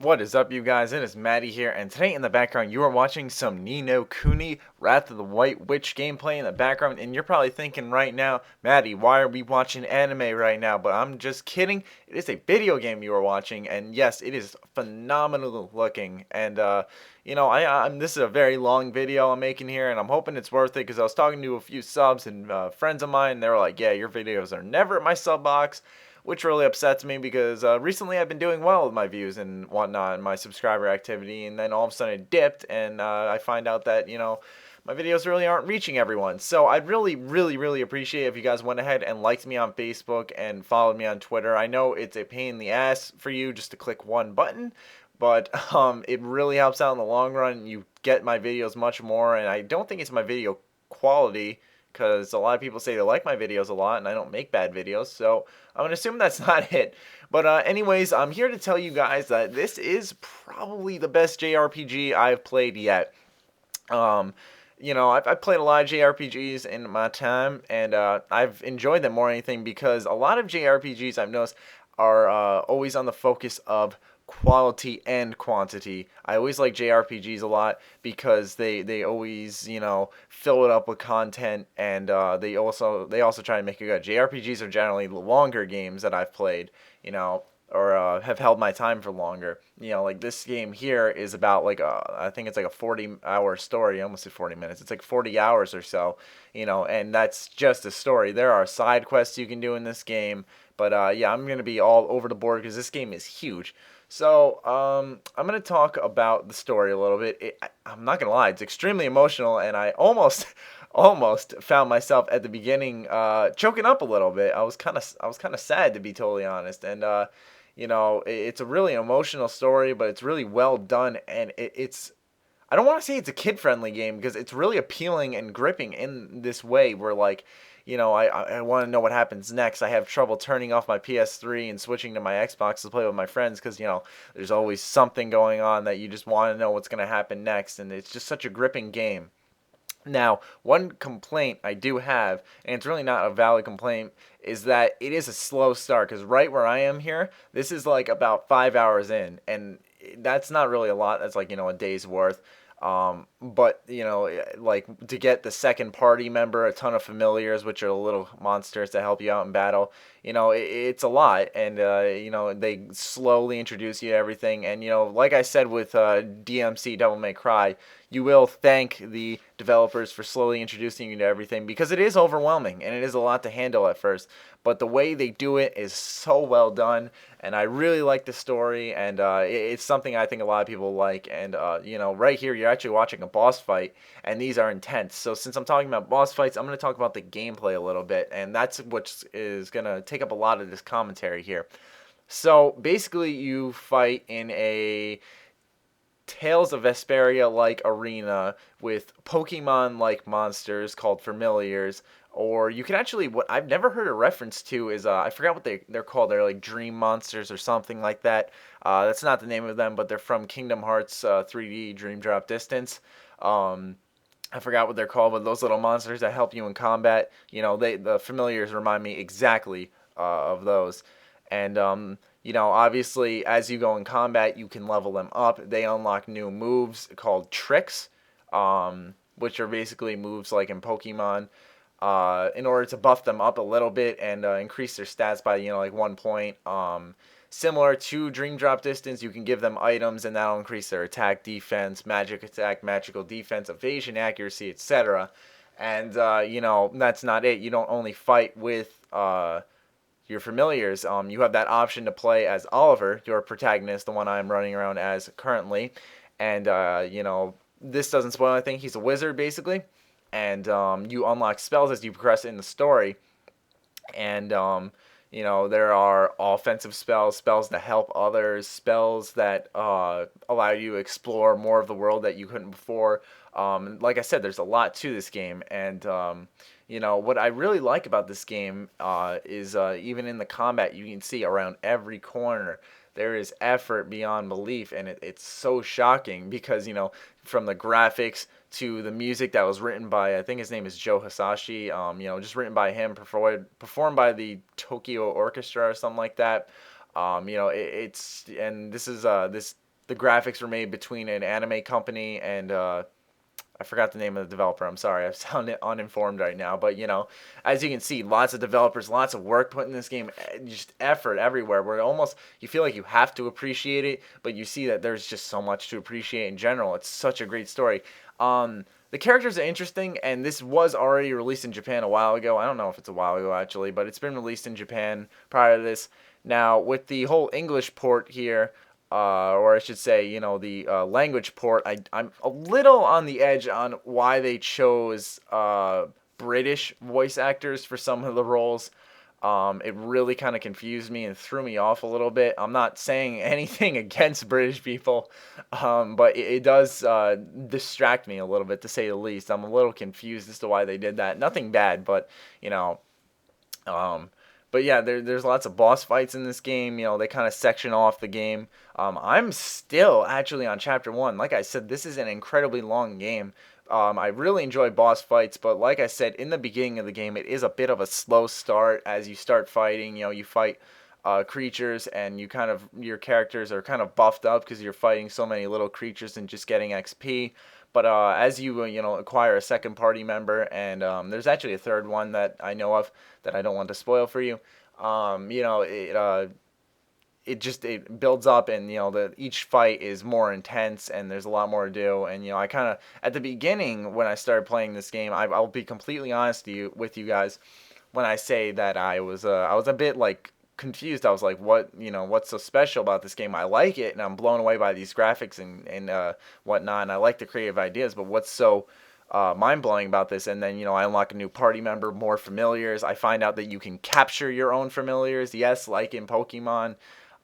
What is up, you guys? It is Maddie here, and today in the background you are watching some Ni no Kuni Wrath of the White Witch gameplay in the background, and you're probably thinking right now, Maddie, why are we watching anime right now? But I'm just kidding. It is a video game you are watching, and yes, it is phenomenal looking. And I'm this is a very long video I'm making here, and I'm hoping it's worth it because I was talking to a few subs and friends of mine, and they were like, "Yeah, your videos are never at my sub box." Which really upsets me because recently I've been doing well with my views and whatnot and my subscriber activity, and then all of a sudden it dipped, and I find out that my videos really aren't reaching everyone. So I'd really appreciate if you guys went ahead and liked me on Facebook and followed me on Twitter. I know it's a pain in the ass for you just to click one button, but it really helps out in the long run. You get my videos much more, and I don't think it's my video quality because a lot of people say they like my videos a lot and I don't make bad videos, so I'm going to assume that's not it. But anyways, I'm here to tell you guys that this is probably the best JRPG I've played yet. Um, I've played a lot of JRPGs in my time, and I've enjoyed them more than anything because a lot of JRPGs I've noticed are always on the focus of quality and quantity. I always like JRPGs a lot because they always fill it up with content, and they also try to make it good. JRPGs are generally longer games that I've played, or have held my time for longer. Like this game here is about I think it's like a 40-hour story. I almost said 40 minutes. It's like 40 hours or so, and that's just a story. There are side quests you can do in this game, but yeah, I'm going to be all over the board because this game is huge. So I'm going to talk about the story a little bit. I'm not going to lie, it's extremely emotional, and I almost found myself at the beginning choking up a little bit. I was kind of sad, to be totally honest, and it's a really emotional story, but it's really well done, and it's I don't want to say it's a kid-friendly game because it's really appealing and gripping in this way where I want to know what happens next. I have trouble turning off my PS3 and switching to my Xbox to play with my friends because there's always something going on that you just want to know what's going to happen next, and it's just such a gripping game. Now, one complaint I do have, and it's really not a valid complaint, is that it is a slow start. Because right where I am here, this is like about 5 hours in, and that's not really a lot. That's like a day's worth. But like to get the second party member, a ton of familiars, which are little monsters to help you out in battle. It's a lot, and they slowly introduce you to everything. And like I said with DMC Devil May Cry, you will thank the developers for slowly introducing you to everything because it is overwhelming and it is a lot to handle at first. But the way they do it is so well done, and I really like the story, and it's something I think a lot of people like. And right here you're actually watching a boss fight, and these are intense. So since I'm talking about boss fights, I'm going to talk about the gameplay a little bit, and that's what is going to take up a lot of this commentary here. So basically, you fight in a Tales of Vesperia like arena with Pokemon like monsters called familiars. Or you can actually, what I've never heard a reference to is I forgot what they're called. They're like dream monsters or something like that. That's not the name of them, but they're from Kingdom Hearts 3D Dream Drop Distance. I forgot what they're called, but those little monsters that help you in combat, the familiars remind me exactly of those. And obviously, as you go in combat, you can level them up. They unlock new moves called tricks, which are basically moves like in Pokemon. In order to buff them up a little bit and increase their stats by like 1 point. Similar to Dream Drop Distance, you can give them items, and that'll increase their attack, defense, magic attack, magical defense, evasion, accuracy, etc. And that's not it. You don't only fight with your familiars. You have that option to play as Oliver, your protagonist, the one I'm running around as currently. And this doesn't spoil anything. He's a wizard basically, and you unlock spells as you progress in the story. And there are offensive spells, spells that help others, spells that allow you to explore more of the world that you couldn't before. Like I said, there's a lot to this game, and what I really like about this game is even in the combat, you can see around every corner there is effort beyond belief, and it's so shocking because from the graphics to the music that was written by, I think his name is Joe Hisashi, just written by him, performed by the Tokyo Orchestra or something like that. It's and this is this the graphics were made between an anime company and I forgot the name of the developer. I'm sorry. I sound uninformed right now. But, as you can see, lots of developers, lots of work put in this game, just effort everywhere where almost you feel like you have to appreciate it, but you see that there's just so much to appreciate in general. It's such a great story. The characters are interesting, and this was already released in Japan a while ago. I don't know if it's a while ago, actually, but it's been released in Japan prior to this. Now, with the whole English port here, or I should say, the language port. I'm a little on the edge on why they chose British voice actors for some of the roles. It really kind of confused me and threw me off a little bit. I'm not saying anything against British people, but it does distract me a little bit, to say the least. I'm a little confused as to why they did that. Nothing bad, but, um, but yeah, there's lots of boss fights in this game. They kind of section off the game. I'm still actually on chapter 1. Like I said, this is an incredibly long game. I really enjoy boss fights, but like I said, in the beginning of the game, it is a bit of a slow start as you start fighting. You fight creatures, and your characters are kind of buffed up because you're fighting so many little creatures and just getting XP. But as you acquire a second party member, and there's actually a third one that I know of that I don't want to spoil for you. It builds up, and each fight is more intense, and there's a lot more to do. And I kind of, at the beginning when I started playing this game, I'll be completely honest with you guys when I say that I was a bit like confused. I was like, what's so special about this game? I like it, and I'm blown away by these graphics and whatnot, and I like the creative ideas, but what's so mind-blowing about this? And then I unlock a new party member, more familiars. I find out that you can capture your own familiars, yes, like in Pokemon.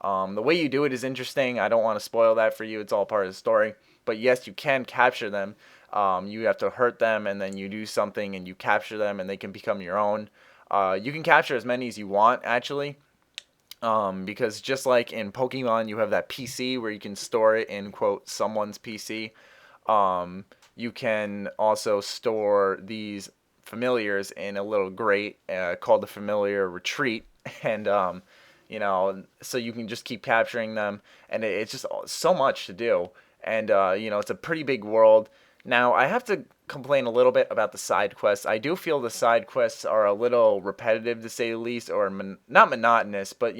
The way you do it is interesting. I don't want to spoil that for you. It's all part of the story. But yes, you can capture them. You have to hurt them, and then you do something, and you capture them, and they can become your own. You can capture as many as you want, actually. Because just like in Pokemon, you have that PC where you can store it in, quote, someone's PC. You can also store these familiars in a little grate called the Familiar Retreat. And, so you can just keep capturing them. And it's just so much to do. And, it's a pretty big world. Now, I have to complain a little bit about the side quests. I do feel the side quests are a little repetitive, to say the least, or not monotonous, but,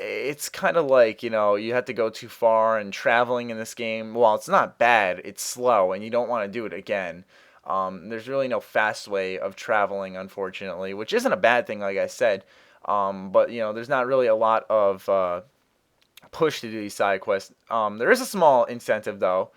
it's kind of like, you have to go too far, and traveling in this game, while it's not bad, it's slow, and you don't want to do it again. There's really no fast way of traveling, unfortunately, which isn't a bad thing, like I said. But, there's not really a lot of push to do these side quests. There is a small incentive, though,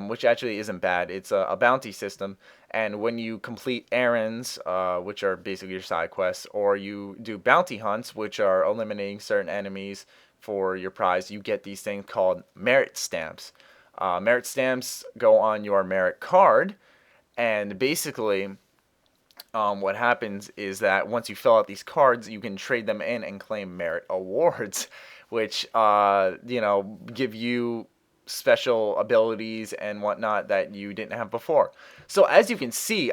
which actually isn't bad. It's a bounty system, and when you complete errands, which are basically your side quests, or you do bounty hunts, which are eliminating certain enemies for your prize, you get these things called merit stamps. Merit stamps go on your merit card, and basically what happens is that once you fill out these cards, you can trade them in and claim merit awards, which give you special abilities and whatnot that you didn't have before. So as you can see,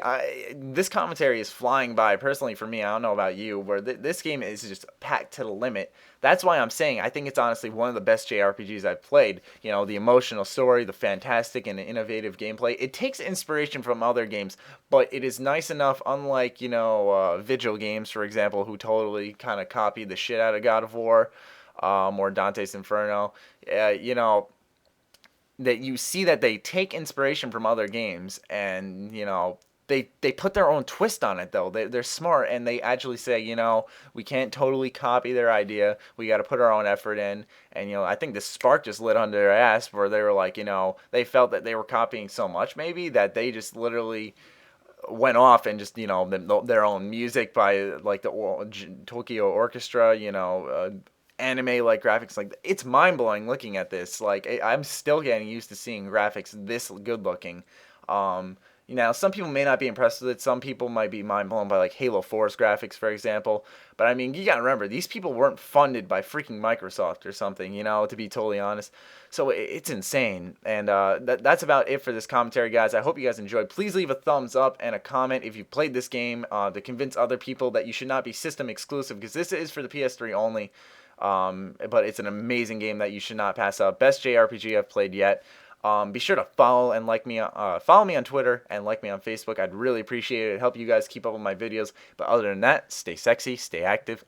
this commentary is flying by. Personally, for me, I don't know about you, where this game is just packed to the limit. That's why I'm saying I think it's honestly one of the best JRPGs I've played. The emotional story, the fantastic and innovative gameplay. It takes inspiration from other games, but it is nice enough, unlike, Vigil Games, for example, who totally kind of copied the shit out of God of War, or Dante's Inferno. That you see that they take inspiration from other games, and they put their own twist on it, though. They're smart, and they actually say, we can't totally copy their idea, we got to put our own effort in. And I think the spark just lit under their ass, where they were like, they felt that they were copying so much, maybe, that they just literally went off and just their own music by like the Tokyo Orchestra, anime like graphics. Like, it's mind-blowing looking at this. Like, I'm still getting used to seeing graphics this good looking. Some people may not be impressed with it. Some people might be mind-blown by like Halo 4's graphics, for example. But I mean, you gotta remember, these people weren't funded by freaking Microsoft or something, to be totally honest. So it's insane. And that's about it for this commentary, guys. I hope you guys enjoyed. Please leave a thumbs up and a comment if you played this game, to convince other people that you should not be system exclusive, because this is for the PS3 only. But it's an amazing game that you should not pass up. Best JRPG I've played yet. Be sure to follow and like me. Follow me on Twitter and like me on Facebook. I'd really appreciate it. Help you guys keep up with my videos. But other than that, stay sexy, stay active.